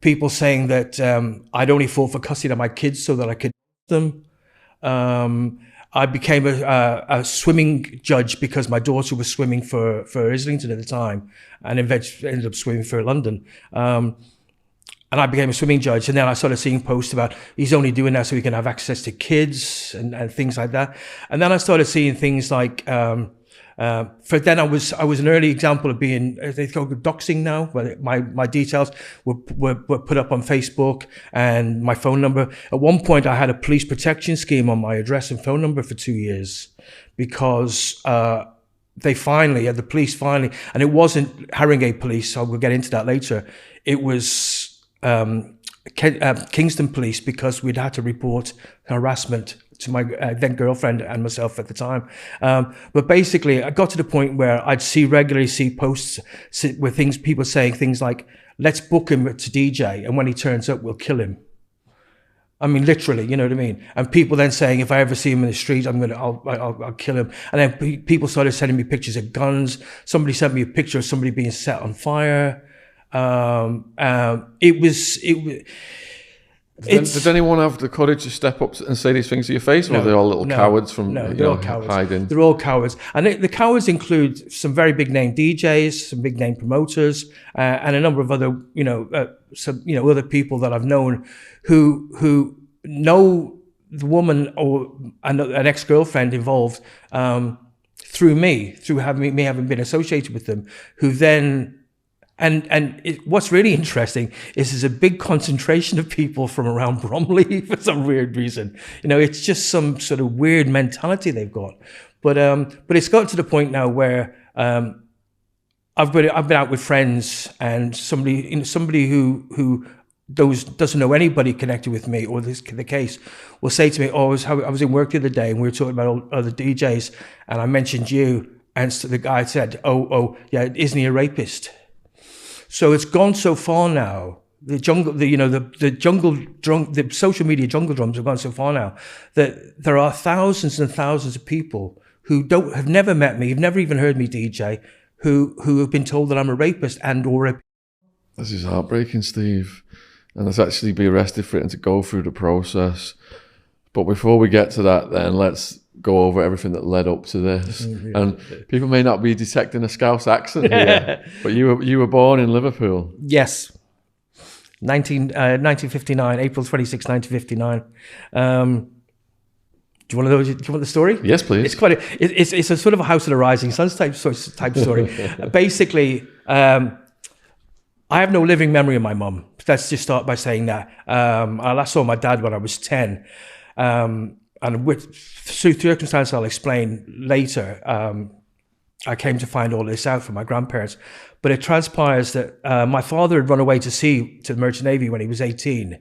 people saying that I'd only fought for custody of my kids so that I could them. I became a swimming judge because my daughter was swimming for Islington at the time, and eventually ended up swimming for London. And I became a swimming judge, and then I started seeing posts about he's only doing that so he can have access to kids and things like that. And then I started seeing things like, for then I was an early example of being, they call it doxing now, where my details were put up on Facebook and my phone number. At one point I had a police protection scheme on my address and phone number for 2 years because the police finally, and it wasn't Haringey police, so we'll get into that later. It was Kingston police, because we'd had to report harassment to my then girlfriend and myself at the time. But basically, I got to the point where I'd regularly see posts with people saying things like, let's book him to DJ, and when he turns up, we'll kill him. I mean, literally, you know what I mean? And people then saying, if I ever see him in the street, I'll kill him. And then people started sending me pictures of guns. Somebody sent me a picture of somebody being set on fire. Did anyone have the courage to step up and say these things to your face, or are they all little cowards from all cowards. hiding? They're all cowards, and the cowards include some very big name DJs, some big name promoters, and a number of other other people that I've known who know the woman or an ex-girlfriend involved through having been associated with them, who then. What's really interesting is there's a big concentration of people from around Bromley for some weird reason. It's just some sort of weird mentality they've got. But it's got to the point now where I've been out with friends, and somebody who doesn't know anybody connected with me or the case will say to me, "Oh, I was in work the other day and we were talking about all other DJs, and I mentioned you, and so the guy said, oh yeah, isn't he a rapist?" So it's gone so far now. The social media jungle drums have gone so far now that there are thousands and thousands of people who have never met me, have never even heard me DJ, who have been told that I'm a rapist or a. This is heartbreaking, Steve, and to actually be arrested for it and to go through the process. But before we get to that, then let's go over everything that led up to this. And people may not be detecting a Scouse accent here, but you were born in Liverpool. Yes, 1959, April 26, 1959. Do you want the story? Yes, please. It's a sort of a House of the Rising Suns type story. Basically, I have no living memory of my mum. Let's just start by saying that. I last saw my dad when I was 10. And through circumstances I'll explain later, I came to find all this out from my grandparents. But it transpires that my father had run away to sea to the Merchant Navy when he was 18.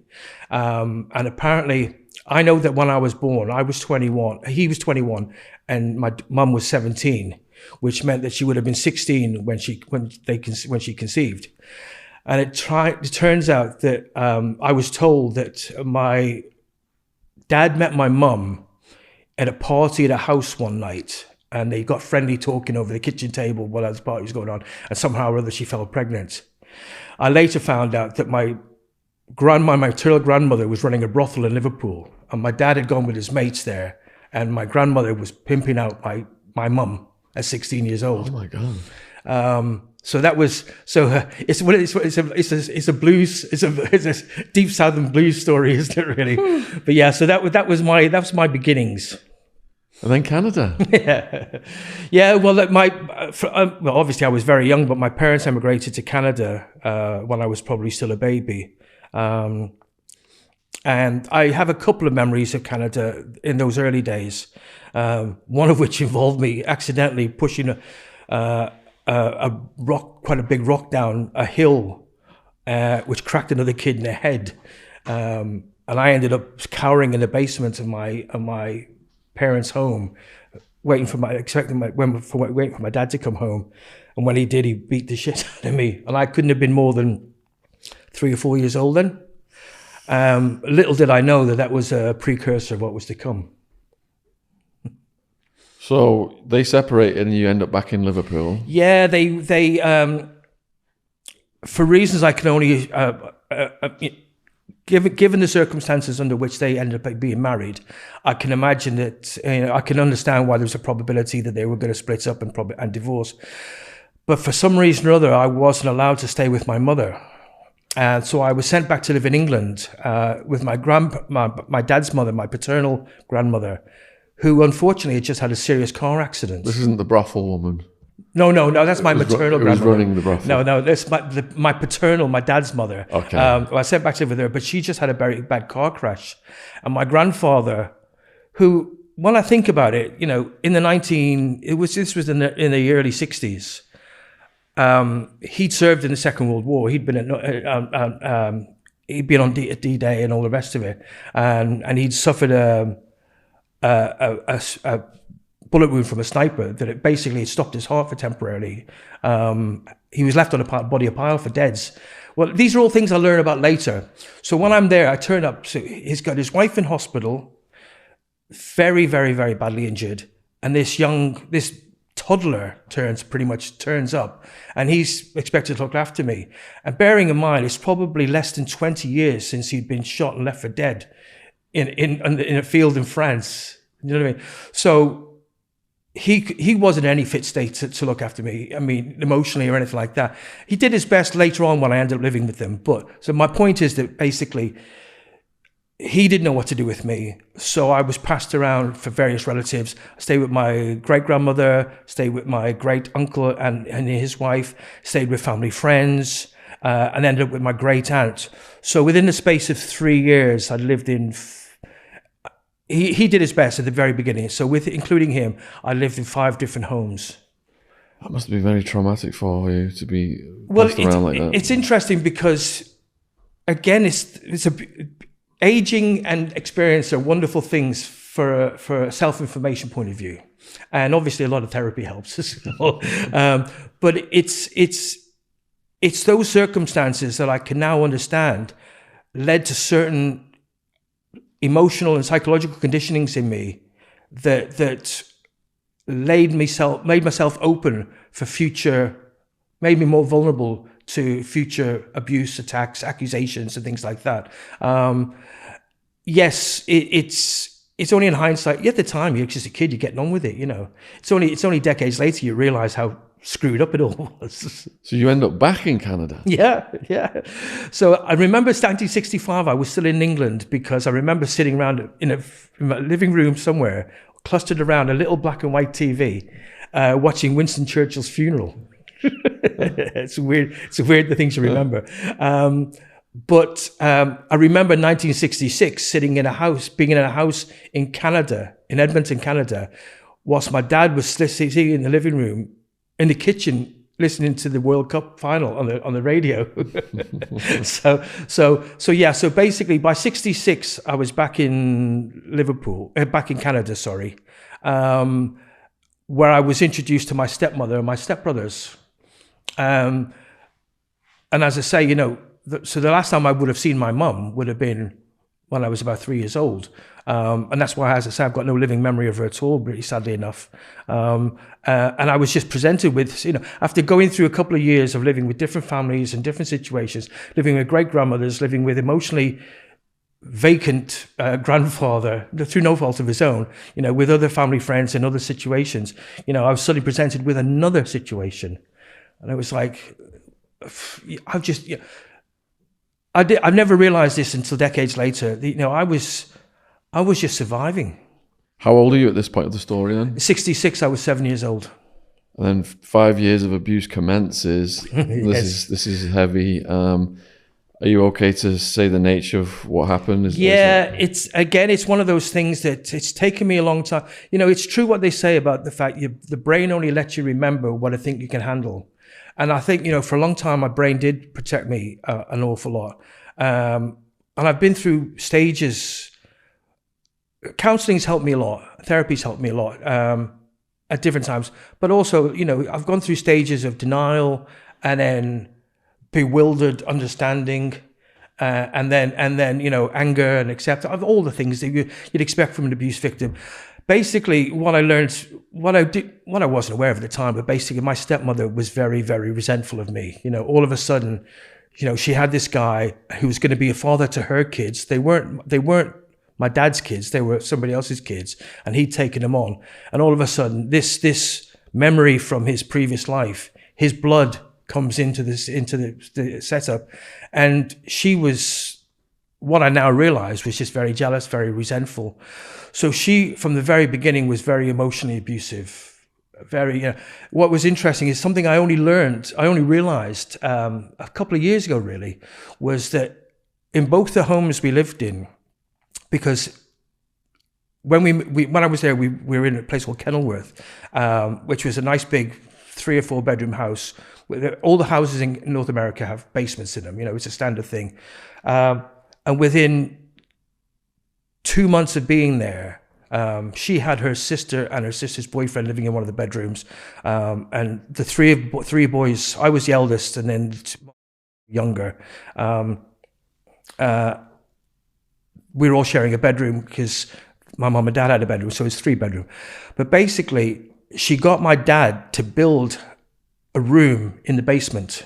And apparently, I know that when I was born, I was 21, he was 21, and my mum was 17, which meant that she would have been 16 when she conceived. And it turns out that I was told that my dad met my mum at a party at a house one night, and they got friendly talking over the kitchen table while the party was going on, and somehow or other she fell pregnant. I later found out that my maternal grandmother was running a brothel in Liverpool, and my dad had gone with his mates there, and my grandmother was pimping out my mum at 16 years old. Oh my God. So that was it's a blues, it's a deep Southern blues story, isn't it, really? But yeah, so that was my beginnings. And then Canada. Yeah. Well, obviously I was very young, but my parents emigrated to Canada when I was probably still a baby, and I have a couple of memories of Canada in those early days. One of which involved me accidentally pushing a rock, quite a big rock, down a hill, which cracked another kid in the head, and I ended up cowering in the basement of my parents' home, waiting for my dad to come home. And when he did, he beat the shit out of me, and I couldn't have been more than 3 or 4 years old then. Little did I know that was a precursor of what was to come. So they separated and you end up back in Liverpool. Yeah, they for reasons I can only given the circumstances under which they ended up being married, I can imagine that, I can understand why there was a probability that they were going to split up and divorce. But for some reason or other, I wasn't allowed to stay with my mother. And so I was sent back to live in England with my dad's mother, my paternal grandmother, who unfortunately had just had a serious car accident. This isn't the brothel woman. No, that's my maternal grandmother. Who was running the brothel? No, that's my paternal, my dad's mother. Okay. I sent back to live with her, but she just had a very bad car crash. And my grandfather, who, when I think about it, in this was in the early 60s. He'd served in the Second World War. He'd been on D-Day and all the rest of it, and he'd suffered a bullet wound from a sniper that it basically stopped his heart for temporarily. He was left on a pile for deads. Well, these are all things I learn about later. So when I'm there, I turn up. So he's got his wife in hospital, very, very, very badly injured, and this toddler turns up, and he's expected to look after me. And bearing in mind, it's probably less than 20 years since he'd been shot and left for dead in a field in France. You know what I mean? So he wasn't in any fit state to look after me. I mean, emotionally or anything like that. He did his best later on when I ended up living with him. So my point is that basically he didn't know what to do with me. So I was passed around for various relatives. I stayed with my great-grandmother, stayed with my great-uncle and his wife, stayed with family friends, and ended up with my great-aunt. So within the space of 3 years, I lived in... He did his best at the very beginning. So including him, I lived in 5 different homes. That must be very traumatic for you to be passed around like that. It's interesting because, again, aging and experience are wonderful things for a self-information point of view. And obviously a lot of therapy helps as well. But it's those circumstances that I can now understand led to certain emotional and psychological conditionings in me that made myself open for future, made me more vulnerable to future abuse, attacks, accusations, and things like that. Yes, it's only in hindsight. At the time, you're just a kid, you're getting on with it. It's only decades later you realise how screwed up it all was. So you end up back in Canada? Yeah. So I remember 1965, I was still in England because I remember sitting around in a living room somewhere, clustered around a little black and white TV, watching Winston Churchill's funeral. It's weird the things you remember. But I remember 1966 being in a house in Canada, in Edmonton, Canada, whilst my dad was sitting in the living room, in the kitchen, listening to the World Cup final on the radio. So basically by 66, I was back in back in Canada, where I was introduced to my stepmother and my stepbrothers. And as I say, so the last time I would have seen my mum would have been when I was about 3 years old. And that's why, as I say, I've got no living memory of her at all, really, sadly enough. And I was just presented with, after going through a couple of years of living with different families and different situations, living with great-grandmothers, living with emotionally vacant grandfather, through no fault of his own, with other family friends and other situations, I was suddenly presented with another situation. And it was like, I've never realized this until decades later. I was just surviving. How old are you at this point of the story then? 66, I was 7 years old. And then 5 years of abuse commences. Yes. This is heavy. Are you okay to say the nature of what happened? It's one of those things that it's taken me a long time. It's true what they say about the fact the brain only lets you remember what I think you can handle. And I think, for a long time, my brain did protect me an awful lot. And I've been through stages. Counseling's helped me a lot. Therapy's helped me a lot at different times. But also, I've gone through stages of denial and then bewildered understanding and then anger and acceptance of all the things that you'd expect from an abuse victim. Basically, what I learned, what I wasn't aware of at the time, but basically my stepmother was very, very resentful of me. All of a sudden, she had this guy who was going to be a father to her kids. They weren't my dad's kids. They were somebody else's kids, and he'd taken them on. And all of a sudden, this memory from his previous life, his blood comes into the setup, and she was, what I now realize, was just very jealous, very resentful. So she, from the very beginning, was very emotionally abusive. Very. What was interesting is something I only realized a couple of years ago, really, was that in both the homes we lived in, because when I was there, we were in a place called Kenilworth, which was a nice big 3 or 4 bedroom house. All the houses in North America have basements in them. It's a standard thing. And within 2 months of being there, she had her sister and her sister's boyfriend living in one of the bedrooms, and the three boys. I was the eldest, and then younger. We were all sharing a bedroom because my mum and dad had a bedroom, so it was 3 bedroom. But basically, she got my dad to build a room in the basement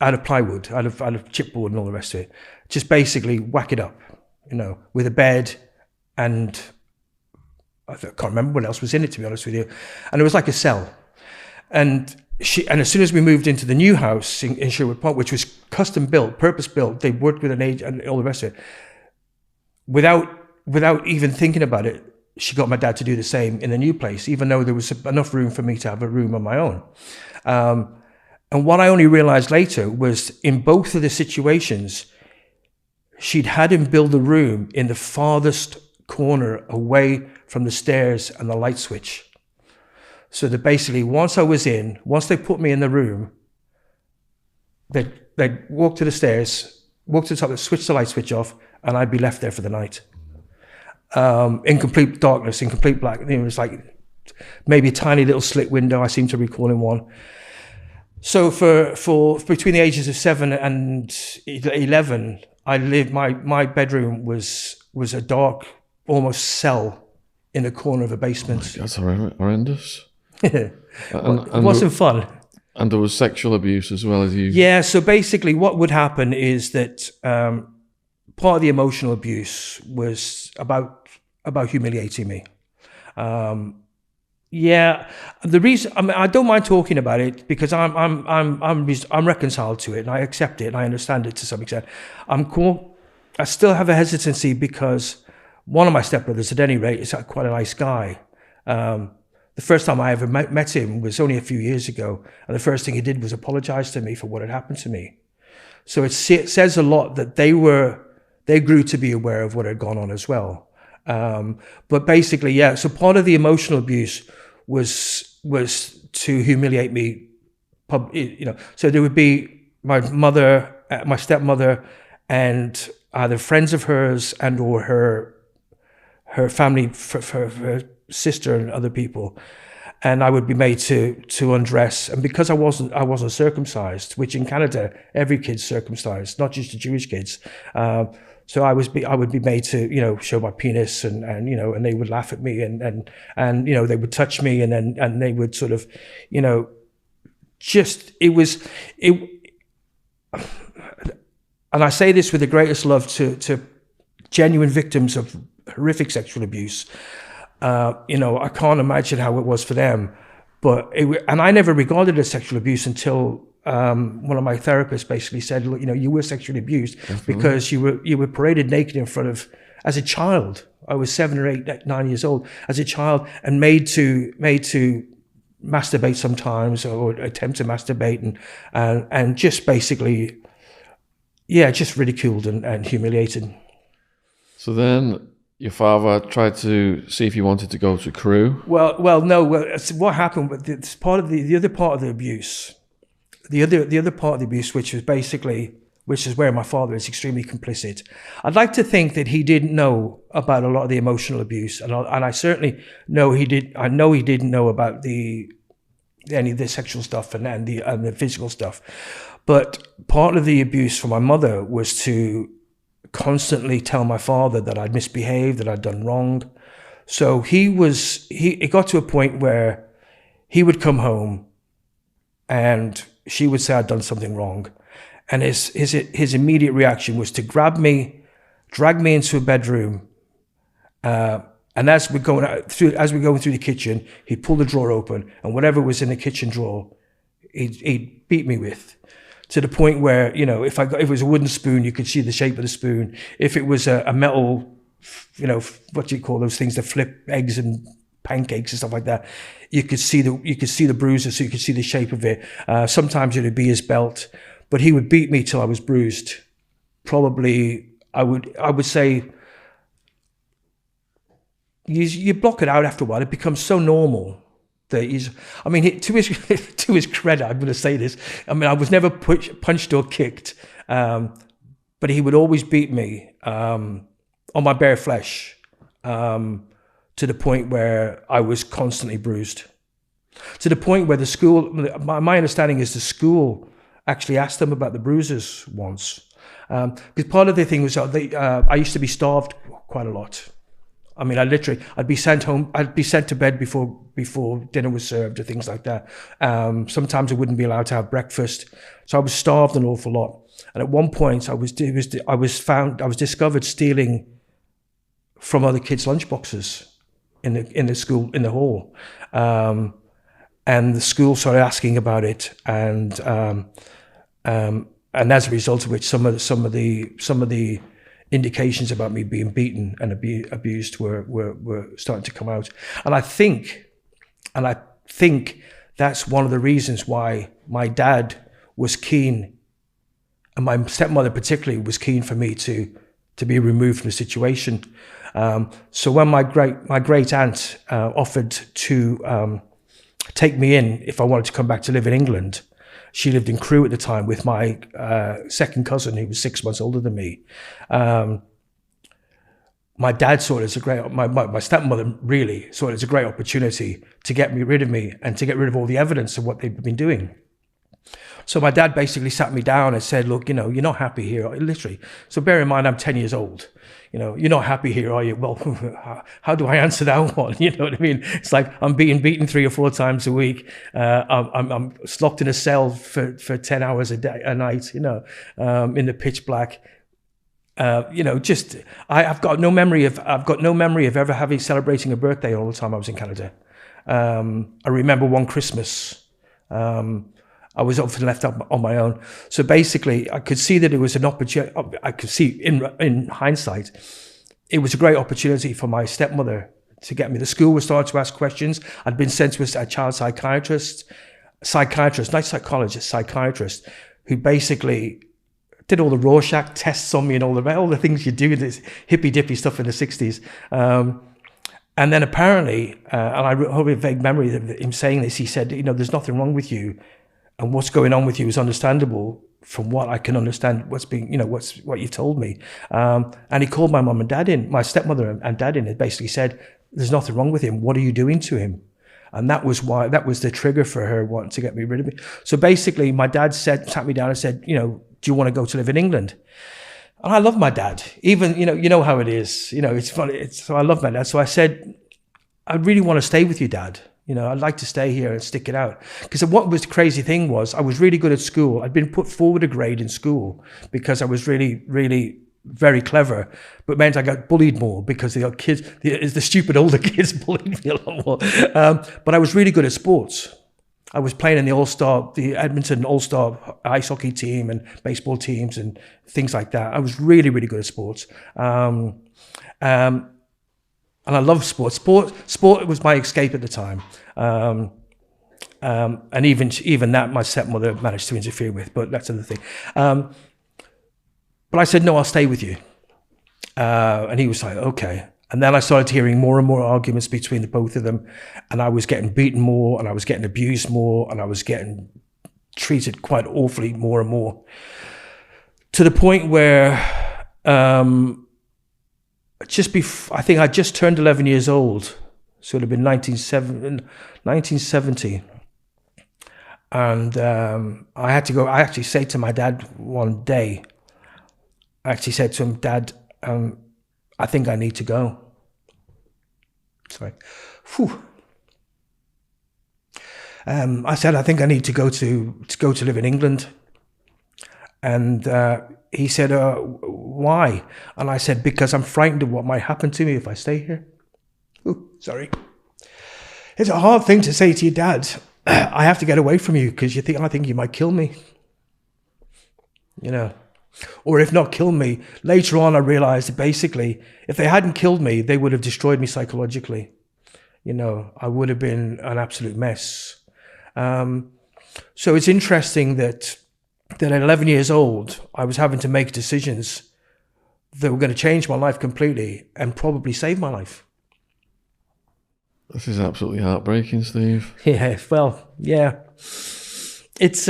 out of plywood, out of chipboard, and all the rest of it. Just basically whack it up, with a bed. And I can't remember what else was in it, to be honest with you. And it was like a cell. And as soon as we moved into the new house in Sherwood Park, which was custom built, purpose built, they worked with an agent and all the rest of it. Without even thinking about it, she got my dad to do the same in the new place, even though there was enough room for me to have a room on my own. And what I only realized later was, in both of the situations, she'd had him build a room in the farthest corner away from the stairs and the light switch. So that basically, once they put me in the room, they'd walk to the stairs, walk to the top, switch the light switch off, and I'd be left there for the night. In complete darkness, in complete black. It was like maybe a tiny little slit window, I seem to recall in one. So for between the ages of 7 and 11, I lived, my bedroom was a dark, almost cell in a corner of a basement. That's horrendous. It wasn't fun. And there was sexual abuse as well as you. Yeah, so basically what would happen is that part of the emotional abuse was about humiliating me. Yeah, the reason, I don't mind talking about it because I'm reconciled to it, and I accept it and I understand it to some extent. I still have a hesitancy because one of my stepbrothers, at any rate, is quite a nice guy. The first time I ever met him was only a few years ago, and the first thing he did was apologize to me for what had happened to me. So it says a lot that they grew to be aware of what had gone on as well. But basically, yeah. So part of the emotional abuse was to humiliate me. So there would be my mother, my stepmother, and either friends of hers and or her family, her sister and other people, and I would be made to undress. And because I wasn't circumcised, which in Canada every kid's circumcised, not just the Jewish kids. So I would be made to show my penis, and they would laugh at me, and they would touch me, and they would sort of and I say this with the greatest love to genuine victims of horrific sexual abuse. I can't imagine how it was for them, and I never regarded it as sexual abuse until one of my therapists basically said, "Look, you were sexually abused because you were paraded naked in front of, as a child. I was 7 or 8, 9 years old as a child, and made to masturbate sometimes, or attempt to masturbate, and just basically, just ridiculed and humiliated." So then your father tried to see if you wanted to go to Crew. Well, no. Well, what happened? It's part of the other part of the abuse. The other part of the abuse, which is where my father is extremely complicit. I'd like to think that he didn't know about a lot of the emotional abuse, and I certainly know he did. I know he didn't know about any of the sexual stuff and the physical stuff. But part of the abuse from my mother was to constantly tell my father that I'd misbehaved, that I'd done wrong. So it got to a point where he would come home and she would say I'd done something wrong. And his immediate reaction was to grab me, drag me into a bedroom, and as we're going through the kitchen, he'd pull the drawer open, and whatever was in the kitchen drawer, he'd beat me with, to the point where, you know, if it was a wooden spoon, you could see the shape of the spoon. If it was a metal, you know, what do you call those things that flip eggs and pancakes and stuff like that, you could see the bruises, so you could see the shape of it. Sometimes it would be his belt, but he would beat me till I was bruised. Probably, I would say, you block it out after a while. It becomes so normal that to his credit, I'm going to say this. I mean, I was never punched or kicked, but he would always beat me on my bare flesh, to the point where I was constantly bruised. To the point where the school, my understanding is the school actually asked them about the bruises once, because part of the thing was I used to be starved quite a lot. I mean, I'd be sent home, I'd be sent to bed before dinner was served or things like that. Sometimes I wouldn't be allowed to have breakfast. So I was starved an awful lot. And at one point I was discovered stealing from other kids' lunchboxes in the school, in the hall. And the school started asking about it. And as a result of which some of the indications about me being beaten and abused were starting to come out. And I think that's one of the reasons why my dad was keen, and my stepmother particularly was keen for me to be removed from the situation. So when my great aunt offered to take me in if I wanted to come back to live in England, she lived in Crewe at the time with my second cousin, who was 6 months older than me. My dad saw it as my stepmother really saw it as a great opportunity to get rid of me and to get rid of all the evidence of what they'd been doing. So my dad basically sat me down and said, look, you know, you're not happy here, literally. So bear in mind, I'm 10 years old. You know, you're not happy here, are you? Well, how do I answer that one? You know what I mean? It's like I'm being beaten 3 or 4 times a week. I'm locked in a cell for 10 hours a night, you know, in the pitch black. You know, I've got no memory of ever celebrating a birthday all the time I was in Canada. I remember one Christmas, I was often left up on my own. So basically, I could see that it was an opportunity. I could see in hindsight, it was a great opportunity for my stepmother to get me. The school was starting to ask questions. I'd been sent to a child psychiatrist, not psychiatrist, who basically did all the Rorschach tests on me and all the things you do, this hippy dippy stuff in the 60s. And then apparently, and I have a vague memory of him saying this, he said, you know, there's nothing wrong with you. And what's going on with you is understandable from what I can understand, what you've told me. And he called my mum and dad in, my stepmother and dad in, and basically said, there's nothing wrong with him. What are you doing to him? And that was the trigger for her wanting to get me rid of me. So basically my dad sat me down and said, you know, do you want to go to live in England? And I love my dad. Even, you know how it is. You know, it's funny. So I love my dad. So I said, I really want to stay with you, Dad. You know, I'd like to stay here and stick it out. Because what was the crazy thing was I was really good at school. I'd been put forward a grade in school because I was really, really very clever, but meant I got bullied more because the stupid older kids bullied me a lot more. But I was really good at sports. I was playing in the Edmonton All-Star ice hockey team and baseball teams and things like that. I was really, really good at sports. And I love sports. Sport was my escape at the time. And even that my stepmother managed to interfere with, but that's another thing. But I said, no, I'll stay with you. And he was like, okay. And then I started hearing more and more arguments between the both of them. And I was getting beaten more, and I was getting abused more, and I was getting treated quite awfully more and more. To the point where I think I just turned 11 years old. So it would have been 1970. And I had to go. I actually said to my dad one day, I said to him, Dad, I think I need to go. Sorry. Whew. I said, I think I need to go to live in England. And he said, why? And I said, because I'm frightened of what might happen to me if I stay here. Ooh, sorry. It's a hard thing to say to your dad. I have to get away from you because I think you might kill me. You know, or if not kill me. Later on, I realized that basically, if they hadn't killed me, they would have destroyed me psychologically. You know, I would have been an absolute mess. So it's interesting that at 11 years old, I was having to make decisions that were going to change my life completely and probably save my life. This is absolutely heartbreaking, Steve. Yeah, well, yeah. It's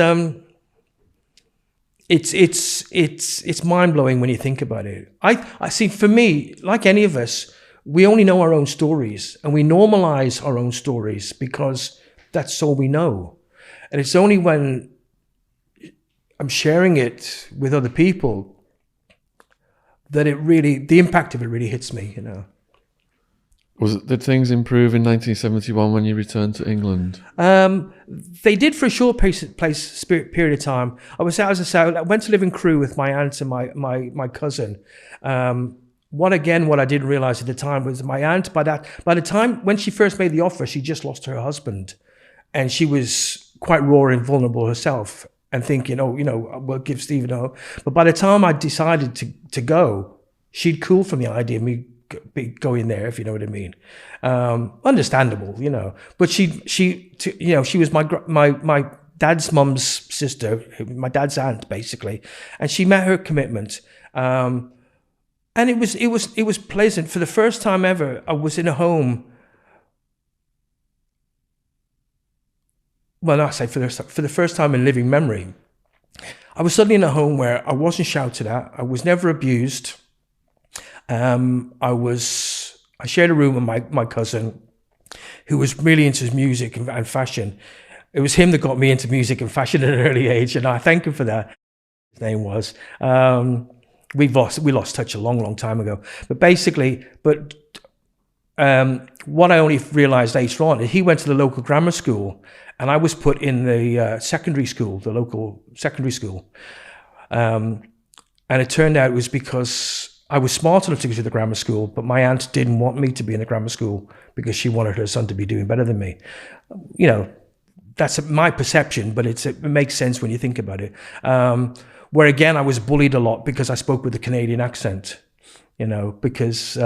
mind-blowing when you think about it. I see, for me, like any of us, we only know our own stories, and we normalize our own stories because that's all we know. And it's only when I'm sharing it with other people that the impact of it really hits me, you know. Did things improve in 1971 when you returned to England? They did for a short period of time. I went to live in Crewe with my aunt and my cousin. What I didn't realize at the time was my aunt, by the time when she first made the offer, she just lost her husband, and she was quite raw and vulnerable herself, and thinking, we'll give Stephen a hope. But by the time I decided to go, she'd cooled from the idea of me going there, if you know what I mean. Understandable, you know. But she was my dad's mum's sister, my dad's aunt, basically, and she met her commitment. And it was pleasant. For the first time ever, I was in a home. Well, I say for the first time in living memory, I was suddenly in a home where I wasn't shouted at. I was never abused. I shared a room with my cousin, who was really into music and fashion. It was him that got me into music and fashion at an early age, and I thank him for that. His name was. We lost touch a long time ago. But basically, what I only realised later on is he went to the local grammar school, and I was put in the secondary school, the local secondary school. And it turned out it was because I was smart enough to go to the grammar school, but my aunt didn't want me to be in the grammar school because she wanted her son to be doing better than me. You know, that's my perception, but it makes sense when you think about it. Where again, I was bullied a lot because I spoke with a Canadian accent, you know, because,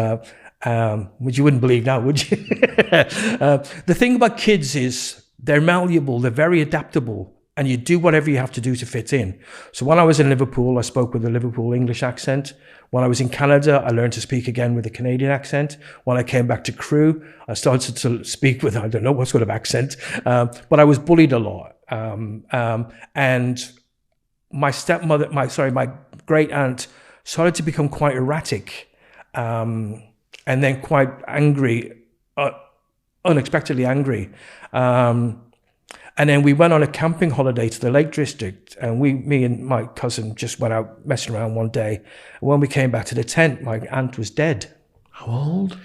which you wouldn't believe now, would you? The thing about kids is they're malleable, they're very adaptable, and you do whatever you have to do to fit in. So when I was in Liverpool, I spoke with a Liverpool English accent. When I was in Canada, I learned to speak again with a Canadian accent. When I came back to Crewe, I started to speak with, I don't know what sort of accent, but I was bullied a lot. And my stepmother, my great aunt started to become quite erratic, and then quite angry, unexpectedly angry. And then we went on a camping holiday to the Lake District, and me and my cousin just went out messing around one day. And when we came back to the tent, my aunt was dead. How old?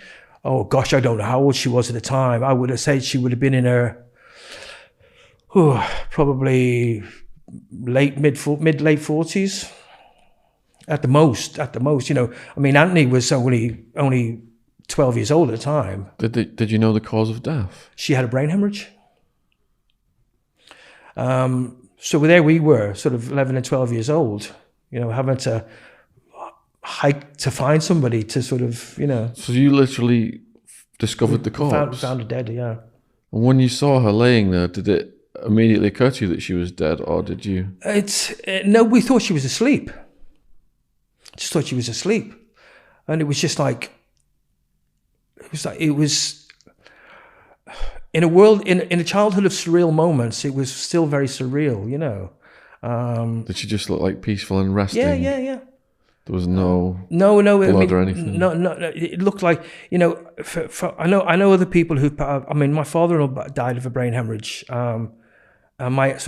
Oh gosh, I don't know how old she was at the time. I would have said she would have been in her, probably late 40s, at the most. You know, I mean, Anthony was only 12 years old at the time. Did you know the cause of death? She had a brain hemorrhage. So there we were, sort of 11 and 12 years old, you know, having to hike to find somebody to sort of, you know. So you literally discovered the corpse? Found her dead, yeah. And when you saw her laying there, did it immediately occur to you that she was dead, or did you? No, we thought she was asleep. Just thought she was asleep. And it was just like, it was in a world, in a childhood of surreal moments, it was still very surreal, you know. Did she just look like peaceful and resting? Yeah. There was no blood or anything? No. It looked like, you know, I know other people who, I mean, my father-in-law died of a brain hemorrhage. And my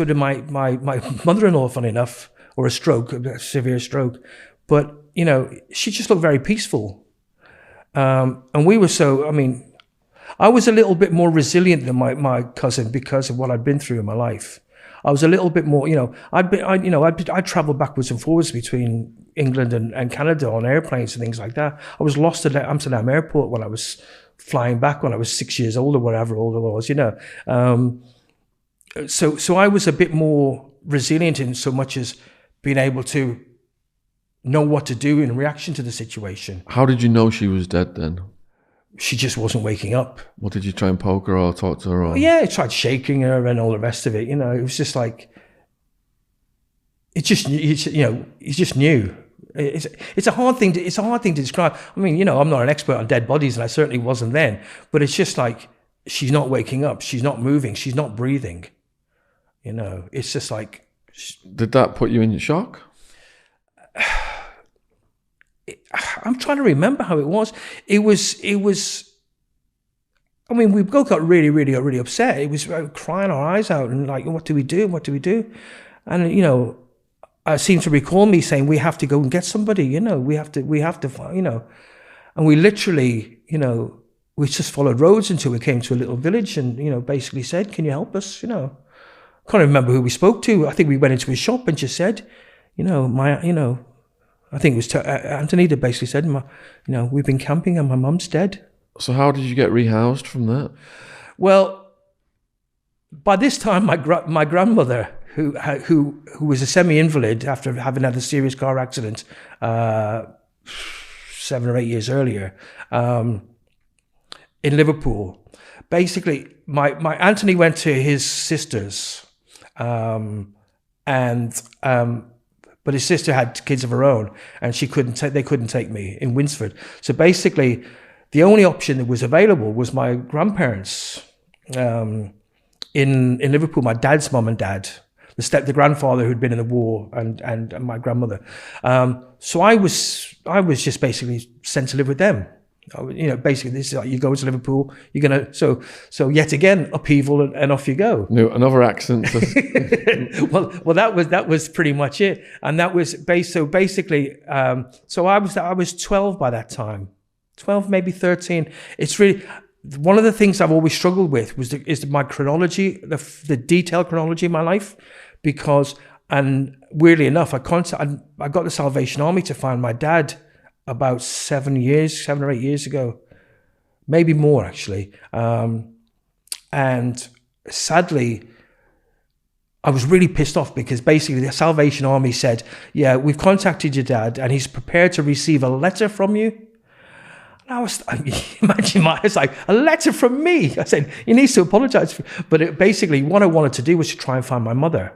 mother-in-law, funny enough, or a severe stroke. But, you know, she just looked very peaceful. And we were I was a little bit more resilient than my cousin because of what I'd been through in my life. I was a little bit more, I'd travel backwards and forwards between England and Canada on airplanes and things like that. I was lost at Amsterdam airport when I was flying back when I was 6 years old or whatever old I was, So I was a bit more resilient in so much as being able to know what to do in reaction to the situation. How did you know she was dead then? She just wasn't waking up. What, did you try and poke her or talk to her? Or? Yeah, I tried shaking her and all the rest of it. It was just like, you just knew. It's a hard thing to describe. I mean, I'm not an expert on dead bodies, and I certainly wasn't then. But it's just like, she's not waking up, she's not moving, she's not breathing. It's just like. Did that put you in shock? I'm trying to remember how it was. It was. I mean, we both got really, really, really upset. It was crying our eyes out and like, what do we do? What do we do? And I seem to recall me saying, we have to go and get somebody. We have to find. And we literally, we just followed roads until we came to a little village, and basically said, "Can you help us?" Can't remember who we spoke to. I think we went into a shop and just said, I think it was Anthony that basically said, we've been camping and my mum's dead. So how did you get rehoused from that? Well, by this time, my grandmother, who was a semi-invalid after having had a serious car accident 7 or 8 years earlier in Liverpool, basically, my Anthony went to his sister's, but his sister had kids of her own, and they couldn't take me in Winsford. So basically, the only option that was available was my grandparents in Liverpool, my dad's mum and dad, the grandfather who'd been in the war, and my grandmother. So I was just basically sent to live with them. Basically, this is like, you go to Liverpool, you're gonna so yet again upheaval and off you go. No, another accent. well, that was pretty much it, and that was basically. So I was 12 by that time, 12 maybe 13. It's really one of the things I've always struggled with is my chronology, the detailed chronology of my life, because weirdly enough, I got the Salvation Army to find my dad about 7 or 8 years ago, maybe more actually. And sadly, I was really pissed off because basically the Salvation Army said, yeah, we've contacted your dad and he's prepared to receive a letter from you. And imagine it's like, a letter from me. I said, he needs to apologize. But basically what I wanted to do was to try and find my mother,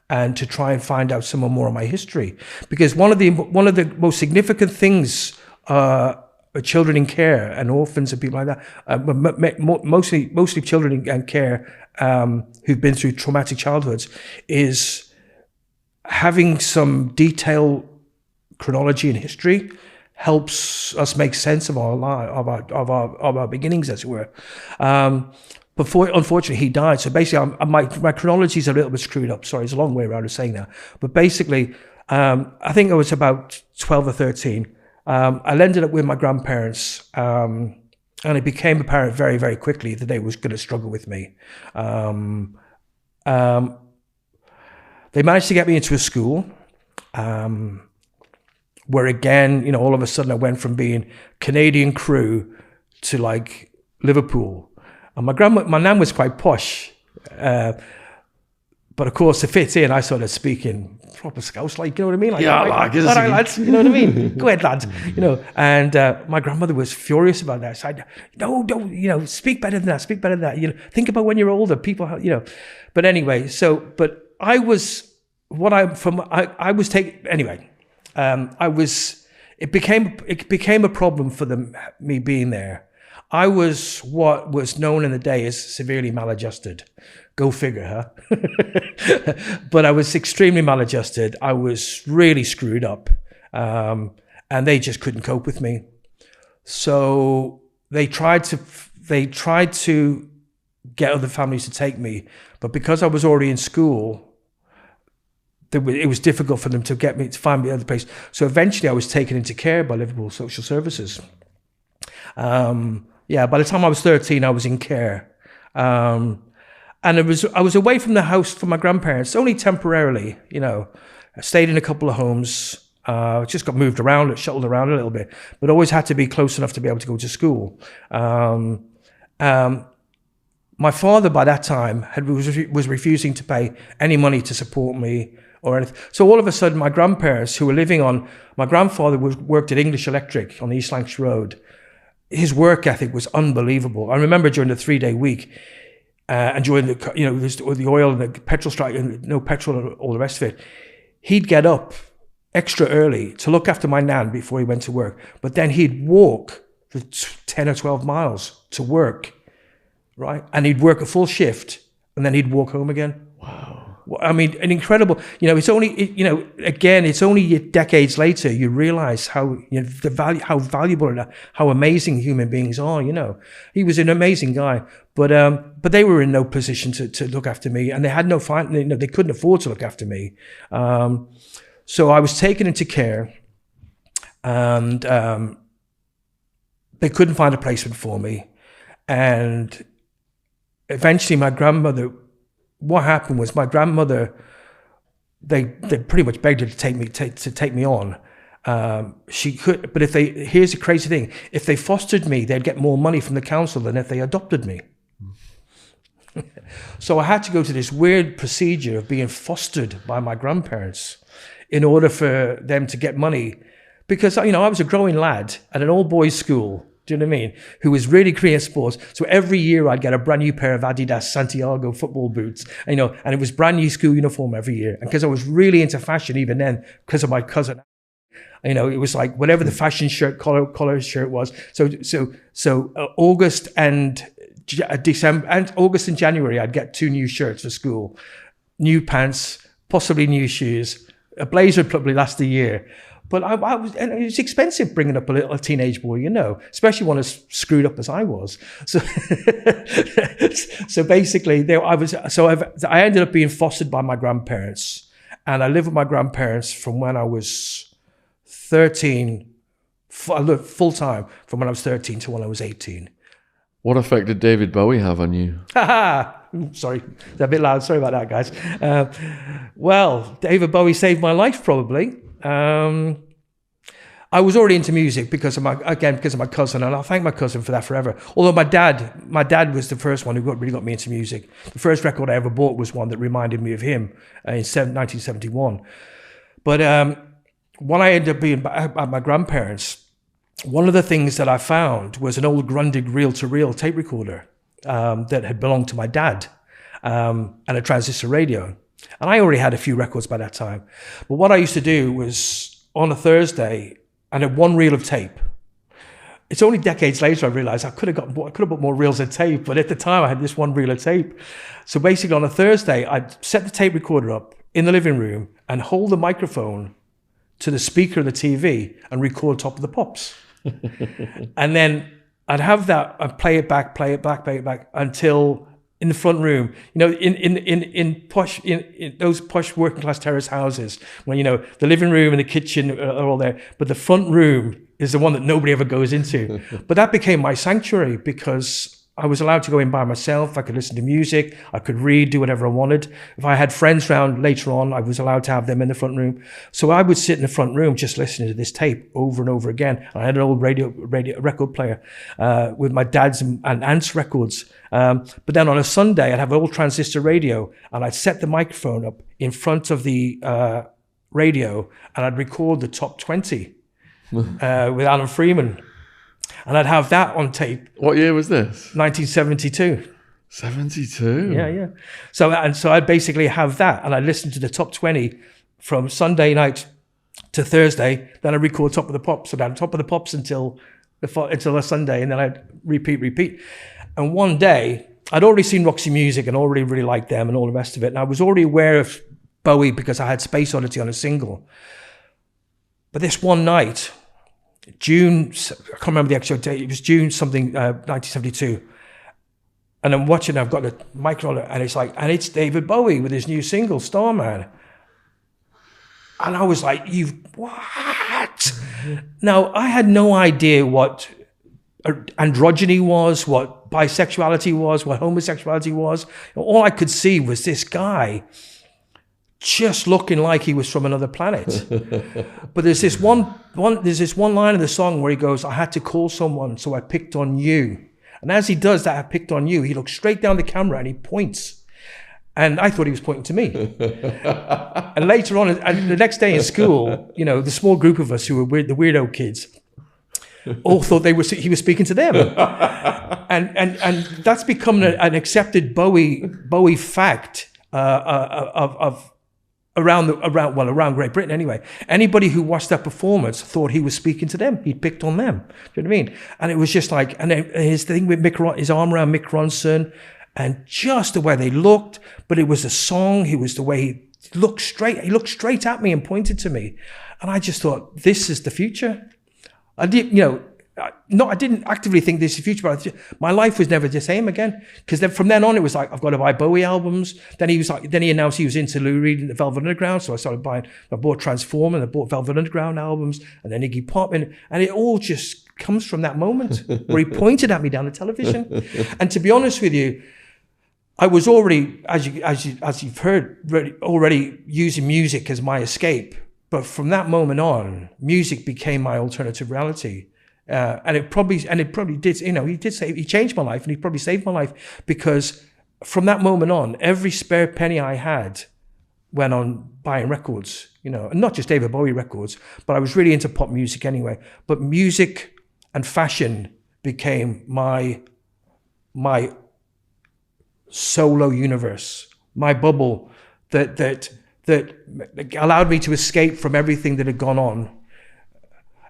and to try and find out some more of my history, because one of the most significant things children in care and orphans and people like that, mostly children in care who've been through traumatic childhoods, is having some detailed chronology and history helps us make sense of our beginnings, as it were. Before, unfortunately, he died. So basically, my chronology is a little bit screwed up. Sorry, it's a long way around of saying that. But basically, I think I was about 12 or 13. I ended up with my grandparents, and it became apparent very, very quickly that they was going to struggle with me. They managed to get me into a school, where again, all of a sudden I went from being Canadian crew to like Liverpool. And my nan was quite posh, but of course to fit in, I started speaking proper Scouse, like, you know what I mean? Like, all right, lads, you know what I mean? Go ahead, lads, And my grandmother was furious about that. So don't, speak better than that. Speak better than that. Think about when you're older, people, But anyway, I was taking anyway. It became a problem for me being there. I was what was known in the day as severely maladjusted. Go figure, huh? But I was extremely maladjusted. I was really screwed up. And they just couldn't cope with me. So they tried to get other families to take me. But because I was already in school, it was difficult for them to find me other place. So eventually I was taken into care by Liverpool Social Services. By the time I was 13, I was in care. And And I was away from the house from my grandparents, only temporarily, you know. I stayed in a couple of homes, just got moved around, shuttled around a little bit, but always had to be close enough to be able to go to school. My father, by that time, was refusing to pay any money to support me or anything. So all of a sudden, my grandparents, who were living on, my grandfather worked at English Electric on the East Lancs Road. His work ethic was unbelievable. I remember during the 3-day week, and during the, you know, the oil and the petrol strike, and no petrol and all the rest of it, he'd get up extra early to look after my nan before he went to work. But then he'd walk the 10 or 12 miles to work, right? And he'd work a full shift, and then he'd walk home again. Wow. I mean, an incredible, you know, it's only, you know, again, it's only decades later you realize how, you know, the value, how valuable and how amazing human beings are, you know. He was an amazing guy, but they were in no position to look after me, and they had no, you know, they couldn't afford to look after me. So I was taken into care, and they couldn't find a placement for me. And eventually my grandmother, what happened was my grandmother, they pretty much begged her to take me on. She could, but here's the crazy thing: if they fostered me, they'd get more money from the council than if they adopted me. So I had to go to this weird procedure of being fostered by my grandparents in order for them to get money, because, you know, I was a growing lad at an all-boys school. Do you know what I mean? Who was really creating sports. So every year I'd get a brand new pair of Adidas Santiago football boots, you know, and it was brand new school uniform every year. And because I was really into fashion even then, because of my cousin, you know, it was like whatever the fashion shirt, collar shirt was. So August and December, and August and January, I'd get 2 new shirts for school, new pants, possibly new shoes. A blazer would probably last a year. But and it was expensive bringing up a teenage boy, you know, especially one as screwed up as I was. So, so basically, I ended up being fostered by my grandparents, and I lived with my grandparents from when I was 13, full time, from when I was 13 to when I was 18. What effect did David Bowie have on you? Sorry, it's a bit loud. Sorry about that, guys. Well, David Bowie saved my life, probably. I was already into music because of my cousin, and I'll thank my cousin for that forever. Although my dad was the first one who really got me into music. The first record I ever bought was one that reminded me of him in 1971. But when I ended up being at my grandparents', one of the things that I found was an old Grundig reel-to-reel tape recorder that had belonged to my dad, and a transistor radio. And I already had a few records by that time. But what I used to do was, on a Thursday, I had 1 reel of tape. It's only decades later I realized I could have bought more reels of tape, but at the time I had this 1 reel of tape. So basically on a Thursday, I'd set the tape recorder up in the living room and hold the microphone to the speaker of the TV and record Top of the Pops. And then I'd have that, I'd play it back until in the front room, you know, in those posh working class terrace houses, when, you know, the living room and the kitchen are all there, but the front room is the one that nobody ever goes into. But that became my sanctuary because I was allowed to go in by myself. I could listen to music. I could read, do whatever I wanted. If I had friends round later on, I was allowed to have them in the front room. So I would sit in the front room just listening to this tape over and over again. I had an old radio record player with my dad's and aunt's records. But then on a Sunday, I'd have an old transistor radio, and I'd set the microphone up in front of the radio, and I'd record the top 20 with Alan Freeman. And I'd have that on tape. What year was this? 1972. 72? Yeah. So I'd basically have that, and I'd listen to the top 20 from Sunday night to Thursday. Then I'd record Top of the Pops. So I'd have Top of the Pops until the Sunday, and then I'd repeat. And one day, I'd already seen Roxy Music and already really liked them and all the rest of it. And I was already aware of Bowie because I had Space Oddity on a single. But this one night, June, I can't remember the actual date, it was June something, 1972. And I'm watching, I've got the microphone, and it's David Bowie with his new single, Starman. And I was like, what? Now, I had no idea what androgyny was, what what bisexuality was, what homosexuality was. All I could see was this guy just looking like he was from another planet. But there's this one line in the song where he goes, I had to call someone, so I picked on you. And as he does that, I picked on you, he looks straight down the camera and he points. And I thought he was pointing to me. And later on, and the next day in school, you know, the small group of us who were the weirdo kids all thought he was speaking to them. And that's become an accepted Bowie fact of around Great Britain anyway. Anybody who watched that performance thought he was speaking to them. He picked on them. Do you know what I mean? And it was just like, and his thing with his arm around Mick Ronson, and just the way they looked, but it was the song, it was the way he looked straight at me and pointed to me. And I just thought, this is the future. I didn't actively think this is the future, but my life was never the same again. Because then from then on, it was like, I've got to buy Bowie albums. Then he announced he was into Lou Reed and the Velvet Underground. So I bought Transform and I bought Velvet Underground albums and then Iggy Pop. And it all just comes from that moment where he pointed at me down the television. And to be honest with you, I was already, as you've heard, already using music as my escape. But from that moment on, music became my alternative reality. And it probably did, you know, he changed my life, and he probably saved my life, because from that moment on, every spare penny I had went on buying records, you know, and not just David Bowie records, but I was really into pop music anyway. But music and fashion became my solo universe, my bubble that allowed me to escape from everything that had gone on,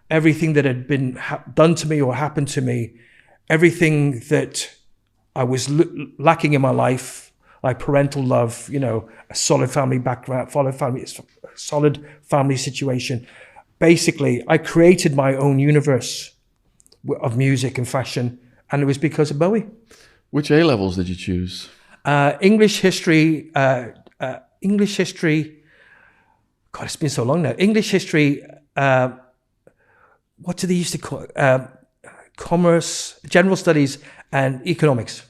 everything that had been done to me or happened to me, everything that I was lacking in my life, like parental love, you know, a solid family background, solid family situation. Basically, I created my own universe of music and fashion, and it was because of Bowie. Which A levels did you choose? English history. God, it's been so long now. English history. What do they used to call it? Commerce, general studies, and economics.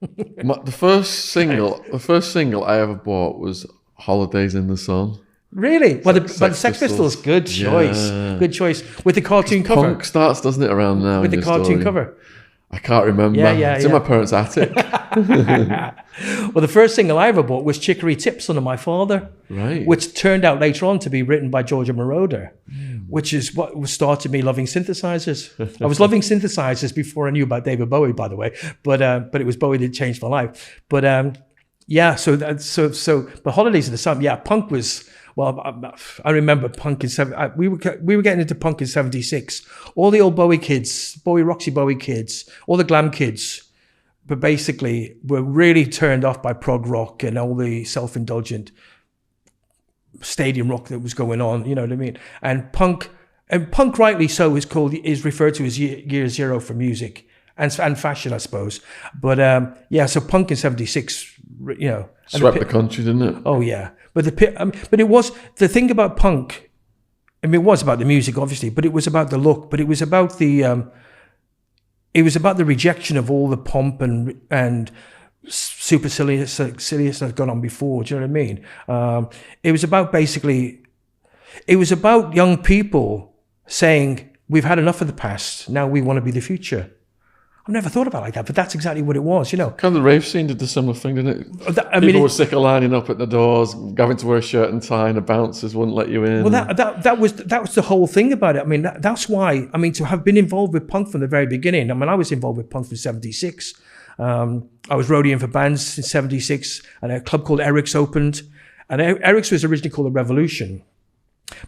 The first single I ever bought was "Holidays in the Sun." Really? Well, the Sex Pistols, good choice. Yeah. Good choice. With the cartoon cover. Punk starts, doesn't it, around now? With the cartoon cover. I can't remember. It's in my parents' attic. Well, the first single I ever bought was Chicory Tips under my father, right? Which turned out later on to be written by Georgia Moroder, which is what started me loving synthesizers. I was loving synthesizers before I knew about David Bowie, by the way, but it was Bowie that changed my life. But but Holidays in the Sun, punk was. Well, I remember punk in we were getting into punk in '76. All the old Bowie kids, Roxy Bowie kids, all the glam kids, but basically were really turned off by prog rock and all the self-indulgent stadium rock that was going on. You know what I mean? And punk, rightly so, is referred to as year zero for music and fashion, I suppose. But so punk in '76, you know, swept the country, didn't it? Oh yeah. But it was the thing about punk. I mean, it was about the music, obviously, but it was about the look. But it was about the rejection of all the pomp and supercilious that's gone on before. Do you know what I mean? It was about young people saying, "We've had enough of the past. Now we want to be the future." I've never thought about it like that, but that's exactly what it was, you know. Kind of the rave scene did the similar thing, didn't it? People were sick of lining up at the doors, having to wear a shirt and tie, and the bouncers wouldn't let you in. Well, that was the whole thing about it. I mean, that's why. I mean, to have been involved with punk from the very beginning. I mean, I was involved with punk from '76. I was roadieing for bands in '76, and a club called Eric's opened. And Eric's was originally called the Revolution,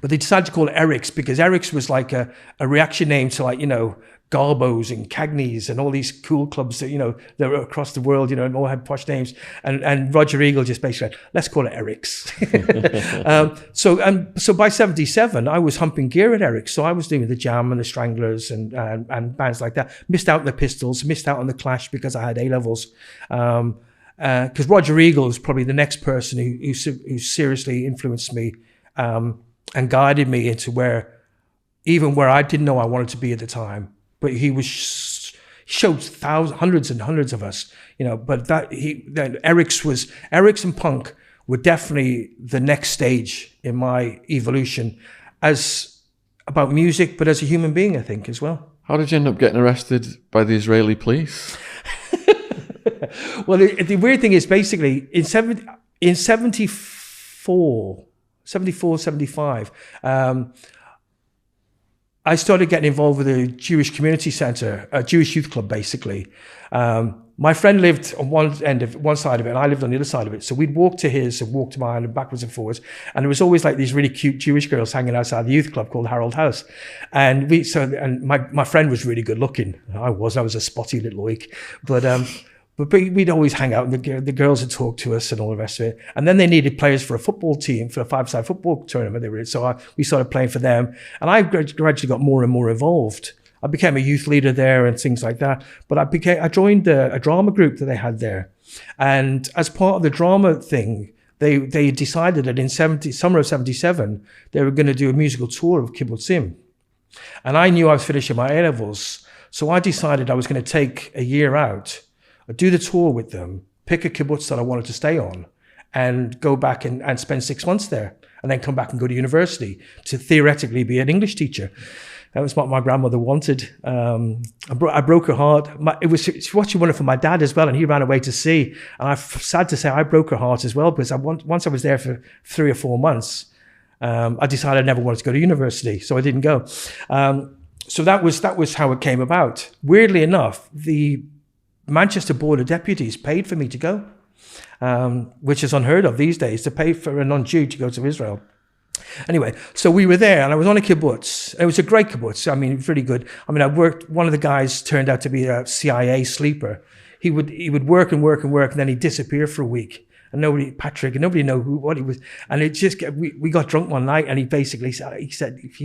but they decided to call it Eric's because Eric's was like a reaction name to, like, you know, Garbo's and Cagney's and all these cool clubs that, you know, that were across the world, you know, and all had posh names. And Roger Eagle just basically said, let's call it Eric's. So by '77, I was humping gear at Eric's. So I was doing the Jam and the Stranglers and bands like that. Missed out on the Pistols, missed out on the Clash because I had A levels. Because Roger Eagle is probably the next person who seriously influenced me and guided me into where I didn't know I wanted to be at the time. But he showed hundreds and hundreds of us, but then Eric's and punk were definitely the next stage in my evolution as about music, but as a human being, I think, as well. How did you end up getting arrested by the Israeli police? Well, the weird thing is basically in 74, 75, I started getting involved with a Jewish community center, a Jewish youth club, basically. My friend lived on one side of it, and I lived on the other side of it. So we'd walk to his and walk to mine and backwards and forwards. And there was always like these really cute Jewish girls hanging outside the youth club called Harold House. And my friend was really good looking. I was a spotty little oik. But we'd always hang out, and the girls would talk to us and all the rest of it. And then they needed players for a football team, for a five-side football tournament they were in. So we started playing for them. And I gradually got more and more involved. I became a youth leader there and things like that. But I joined a drama group that they had there. And as part of the drama thing, they decided that in summer of 77, they were going to do a musical tour of kibbutzim. And I knew I was finishing my A-levels. So I decided I was going to take a year out, do the tour with them, pick a kibbutz that I wanted to stay on, and go back and spend 6 months there, and then come back and go to university to theoretically be an English teacher. That was what my grandmother wanted. I broke her heart. It was what she wanted for my dad as well, and he ran away to sea. And I'm sad to say I broke her heart as well, because once I was there for 3 or 4 months, I decided I never wanted to go to university, so I didn't go. So that was how it came about. Weirdly enough, the Manchester Board of Deputies paid for me to go, which is unheard of these days, to pay for a non-Jew to go to Israel. Anyway, so we were there, and I was on a kibbutz. It was a great kibbutz. I mean, really good. I mean, one of the guys turned out to be a CIA sleeper. He would work and work and work, and then he'd disappear for a week. And nobody knew what he was. And it just, we got drunk one night, and he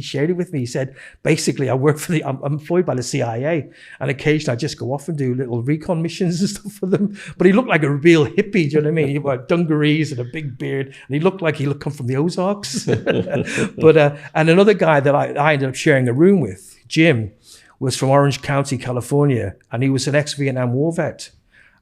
shared it with me. He said, basically, I'm employed by the CIA, and occasionally I just go off and do little recon missions and stuff for them. But he looked like a real hippie, do you know what I mean? He had dungarees and a big beard, and he looked like he come from the Ozarks. And another guy that I ended up sharing a room with, Jim, was from Orange County, California, and he was an ex-Vietnam War vet.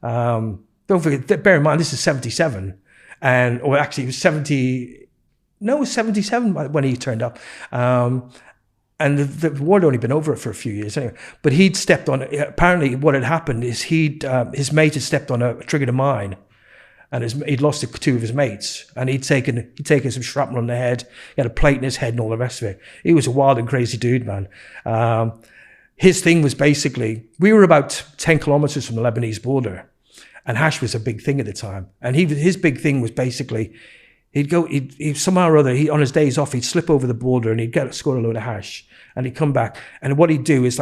Don't forget, bear in mind, this is 77, or actually it was 77 when he turned up. And the war had only been over for a few years anyway. But he'd stepped on, apparently what had happened is his mate had stepped on triggered a mine, and he'd lost 2 of his mates, and he'd taken some shrapnel on the head. He had a plate in his head and all the rest of it. He was a wild and crazy dude, man. His thing was basically, we were about 10 kilometers from the Lebanese border. And hash was a big thing at the time. And his big thing was basically, he'd somehow or other, on his days off, he'd slip over the border and he'd score a load of hash. And he'd come back. And what he'd do is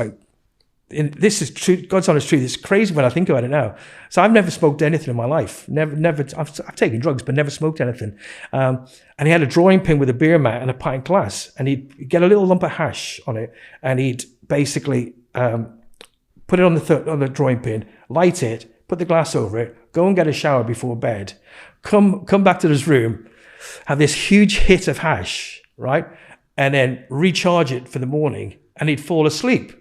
this is true, God's honest truth. It's crazy when I think about it now. So I've never smoked anything in my life. Never. I've taken drugs, but never smoked anything. And he had a drawing pin with a beer mat and a pint glass. And he'd get a little lump of hash on it. And he'd basically put it on the drawing pin, light it, put the glass over it, go and get a shower before bed, come back to this room, have this huge hit of hash, right? And then recharge it for the morning, and he'd fall asleep.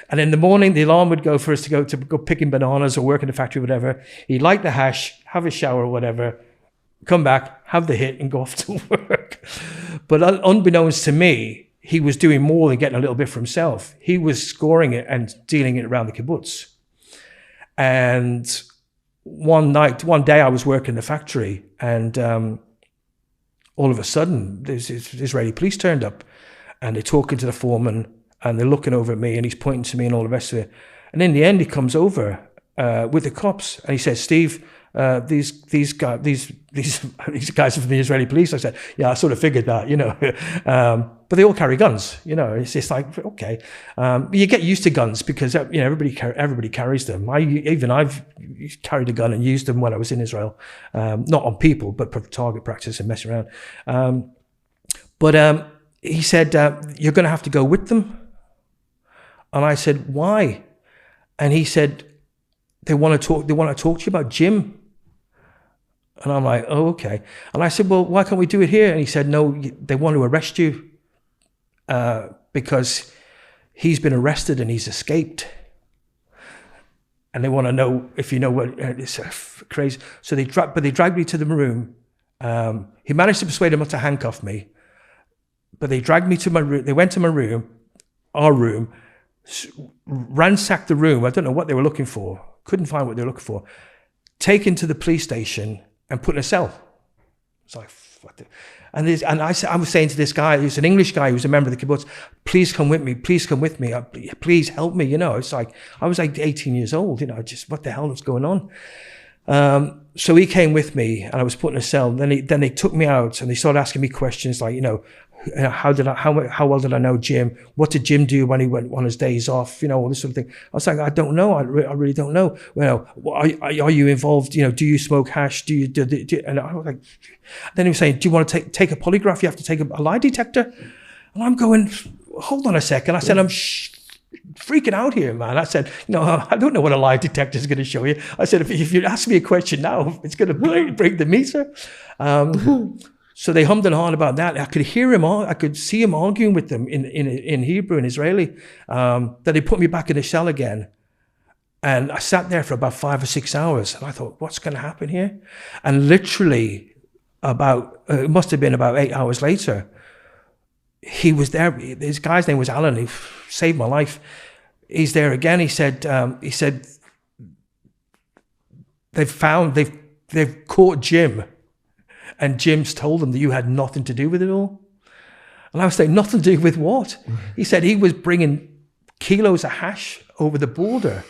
And in the morning, the alarm would go for us to go picking bananas or work in the factory or whatever. He'd light the hash, have a shower or whatever, come back, have the hit, and go off to work. But unbeknownst to me, he was doing more than getting a little bit for himself. He was scoring it and dealing it around the kibbutz. And one day I was working in the factory, and all of a sudden, this Israeli police turned up, and they're talking to the foreman, and they're looking over at me, and he's pointing to me and all the rest of it. And in the end, he comes over with the cops, and he says, "Steve, these guys are from the Israeli police." I said, "Yeah, I sort of figured that, you know." But they all carry guns, you know. It's just like, okay, you get used to guns because you know everybody carries them. I've carried a gun and used them when I was in Israel, not on people, but for target practice and mess around. But he said, "You're going to have to go with them." And I said, "Why?" And he said, They want to talk to you about Jim." And I'm like, "Oh, okay." And I said, "Well, why can't we do it here?" And he said, "No, they want to arrest you because he's been arrested and he's escaped." and they want to know if you know what. It's crazy. So they dragged me to the room. He managed to persuade them not to handcuff me, but they dragged me to my room. They went to my room, our room, ransacked the room. I don't know what they were looking for. Couldn't find what they were looking for. Taken to the police station and put in a cell. It's like, fuck it. And I was saying to this guy, who's an English guy, who's a member of the kibbutz, please come with me, please come with me, please help me, you know. It's like, I was like 18 years old, you know, just what the hell was going on? So he came with me and I was put in a cell. Then they took me out and they started asking me questions like, you know, how well did I know Jim? What did Jim do when he went on his days off? You know, all this sort of thing. I was like, I don't know. I really don't know. You know, are you involved? You know, do you smoke hash? Do you? And I was like, then he was saying, do you want to take a polygraph? You have to take a lie detector. And I'm going, hold on a second. I said, I'm freaking out here, man. I said, you know, I don't know what a lie detector is going to show you. I said, if you ask me a question now, it's going to break the meter. So they hummed and hawed about that. I could hear him, I could see him arguing with them in Hebrew and Israeli. Then they put me back in the cell again. And I sat there for about 5 or 6 hours. And I thought, what's going to happen here? And literally it must have been about 8 hours later, he was there. This guy's name was Alan. He saved my life. He's there again. He said, they've caught Jim. And Jim's told them that you had nothing to do with it all. And I was saying, nothing to do with what? He said he was bringing kilos of hash over the border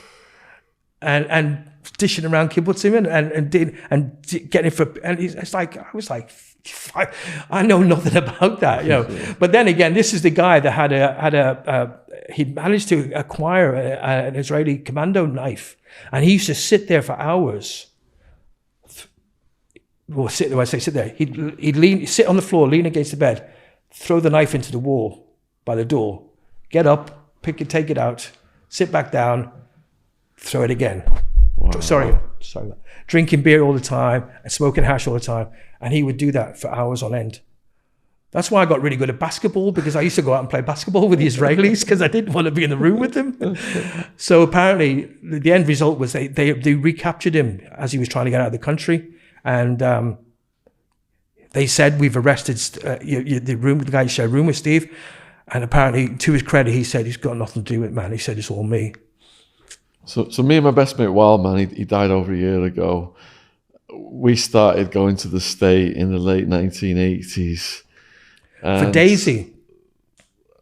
and dishing around kibbutzim and getting it for. And it's like, I was like, I know nothing about that, you know. But then again, this is the guy that he managed to acquire an Israeli commando knife, and he used to sit there for hours. Well, sit there. He'd sit on the floor, lean against the bed, throw the knife into the wall by the door, get up, pick it, take it out, sit back down, throw it again. Wow. Sorry. Drinking beer all the time and smoking hash all the time, and he would do that for hours on end. That's why I got really good at basketball, because I used to go out and play basketball with the Israelis because I didn't want to be in the room with them. So apparently, the end result was they recaptured him as he was trying to get out of the country. And they said, we've arrested the guy you shared a room with, Steve. And apparently, to his credit, he said he's got nothing to do with it, man. He said it's all me. So me and my best mate, Wild Man, he died over a year ago. We started going to the State in the late 1980s. For Daisy.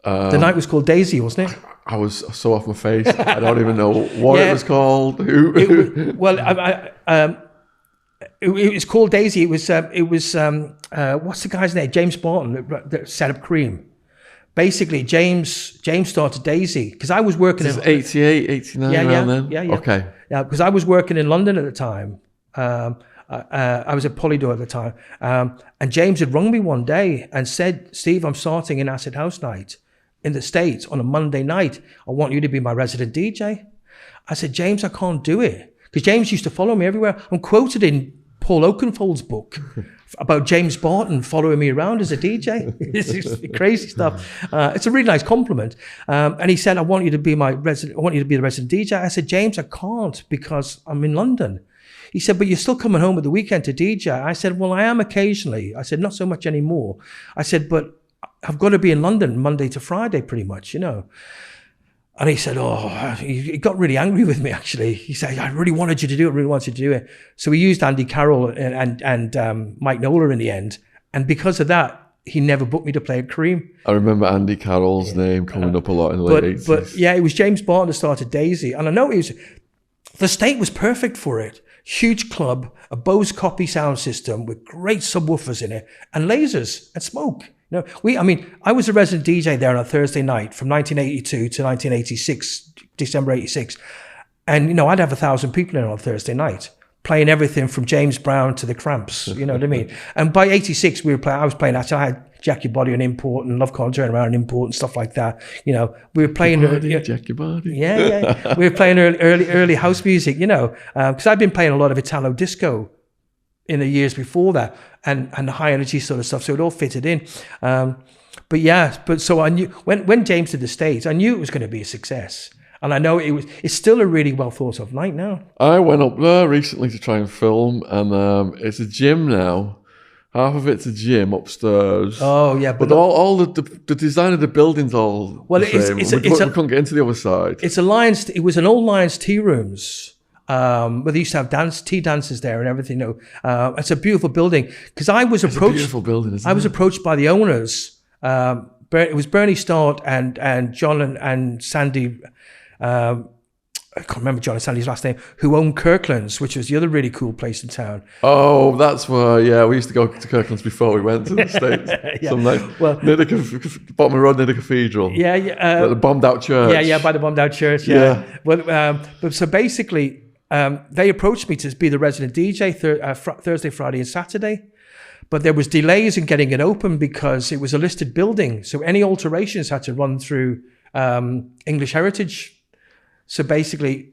The night was called Daisy, wasn't it? I was so off my face. I don't even know what it was called. It was called Daisy. It was what's the guy's name? James Barton that set up Cream. Basically, James started Daisy because I was working in 88, 89 around then. Yeah. Okay. Yeah, because I was working in London at the time. I was at Polydor at the time, and James had rung me one day and said, "Steve, I'm starting an acid house night in the States on a Monday night. I want you to be my resident DJ." I said, "James, I can't do it." Because James used to follow me everywhere. I'm quoted in Paul Oakenfold's book about James Barton following me around as a DJ. It's crazy stuff. It's a really nice compliment. And he said, I want you to be the resident DJ. I said, James, I can't because I'm in London. He said, but you're still coming home at the weekend to DJ. I said, well, I am occasionally. I said, not so much anymore. I said, but I've got to be in London Monday to Friday pretty much, you know. And he said, he got really angry with me, actually. He said, I really wanted you to do it, So we used Andy Carroll and Mike Nola in the end. And because of that, he never booked me to play at Cream. I remember Andy Carroll's name coming up a lot in the late 80s. But yeah, it was James Barton that started Daisy. And I know the State was perfect for it. Huge club, a Bose copy sound system with great subwoofers in it, and lasers and smoke. You know, I was a resident DJ there on a Thursday night from 1982 to 1986, December 86. And, you know, I'd have 1,000 people in on a Thursday night, playing everything from James Brown to the Cramps, you know what I mean? And by 86, I was playing, I had Jack Your Body on import and Love Can't Turn Around on import and stuff like that. You know, we were playing... Jack Your Body. Yeah. We were playing early house music, you know, because I'd been playing a lot of Italo disco in the years before that, and the high energy sort of stuff, so it all fitted in. So I knew when James did the States, I knew it was going to be a success. And I know it's still a really well thought of night now. I went up there recently to try and film, and it's a gym now. Half of it's a gym upstairs. Oh yeah, but all the design of the building's all the same. We couldn't get into the other side. It was an old Lions tea rooms. Where they used to have tea dances there and everything. It's a beautiful building. Because I was approached. It's a beautiful building, isn't it? I was approached by the owners. It was Bernie Start and John and Sandy. I can't remember John and Sandy's last name, who owned Kirkland's, which was the other really cool place in town. Oh, that's where, we used to go to Kirkland's before we went to the States. Yeah. Some night, near the bottom of the road near the cathedral. Yeah. The bombed out church. Yeah, by the bombed out church, yeah. But so basically, they approached me to be the resident DJ Thursday, Friday and Saturday. But there was delays in getting it open because it was a listed building. So any alterations had to run through English Heritage. So basically,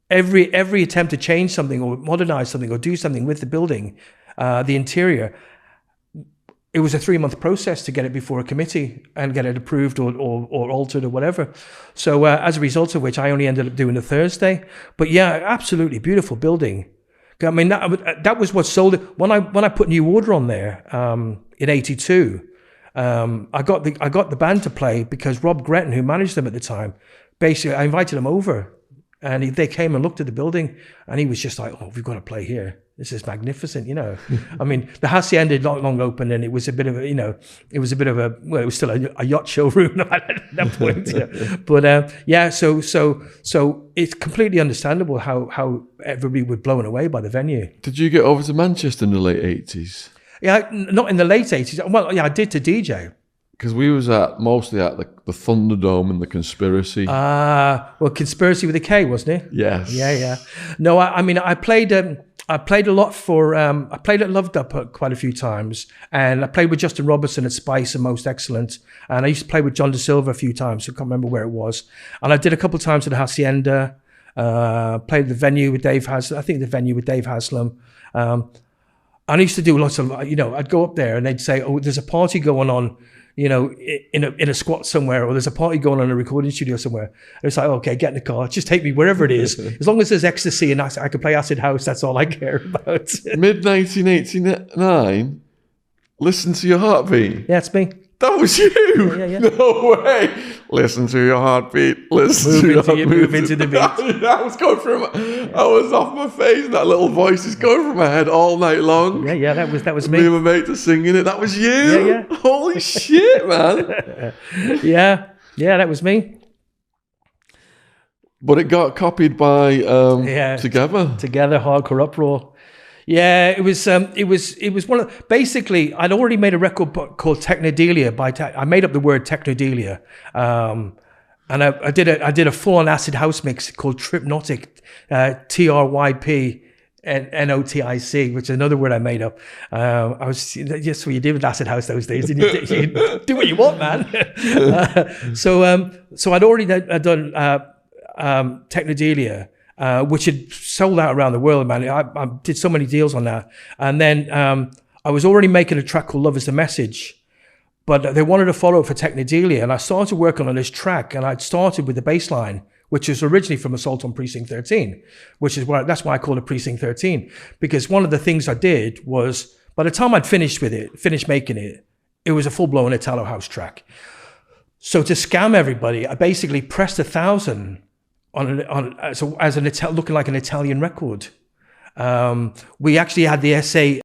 every attempt to change something or modernize something or do something with the building, the interior, it was a 3-month process to get it before a committee and get it approved or altered or whatever. So as a result of which, I only ended up doing a Thursday. But yeah, absolutely beautiful building. I mean, that was what sold it. When I put New Order on there in '82, I got the band to play because Rob Gretton, who managed them at the time, basically I invited him over, and they came and looked at the building, and he was just like, "Oh, we've got to play here. This is magnificent," I mean, the Hacienda had not long opened, and it was a bit of a, it was still a yacht showroom at that point. But so it's completely understandable how everybody was blown away by the venue. Did you get over to Manchester in the late 80s? Yeah, not in the late 80s. Well, yeah, I did to DJ. Because we was mostly at the Thunderdome and the Conspiracy. Well, Conspiracy with a K, wasn't it? Yes. Yeah. No, I mean, I played a lot for. I played at Loved Up quite a few times, and I played with Justin Robertson at Spice and Most Excellent, and I used to play with John De Silva a few times. So I can't remember where it was, and I did a couple of times at the Hacienda. Played the venue with Dave Haslam. I think the venue with Dave Haslam. And I used to do lots of. I'd go up there and they'd say, "Oh, there's a party going on." In a squat somewhere, or there's a party going on in a recording studio somewhere. And it's like, okay, get in the car, just take me wherever it is. As long as there's ecstasy and I can play acid house, that's all I care about. Mid 1989, Listen to Your Heartbeat. Yeah, it's me. That was you. Yeah. No way. Listen to your heartbeat. Move into the beat. I was going through. I was off my face. That little voice is going through my head all night long. Yeah. That was me. Me and my mate are singing it. That was you. Yeah. Holy shit, man. Yeah, that was me. But it got copied by Together, Hardcore Uproar. Yeah, it was one of, basically I'd already made a record called Technodelia I made up the word Technodelia, and I did a full on acid house mix called Tripnotic, TRYP and NOTIC, which is another word I made up. I was just what you did with acid house those days. You do what you want, man. So I'd already done Technodelia. Which had sold out around the world, man. I did so many deals on that. And then I was already making a track called Love Is The Message, but they wanted to follow it for Technodelia. And I started working on this track, and I'd started with the bass line, which is originally from Assault on Precinct 13, that's why I called it Precinct 13. Because one of the things I did was, by the time I'd finished making it, it was a full-blown Italo house track. So to scam everybody, I basically pressed 1,000 looking like an Italian record. We actually had the SA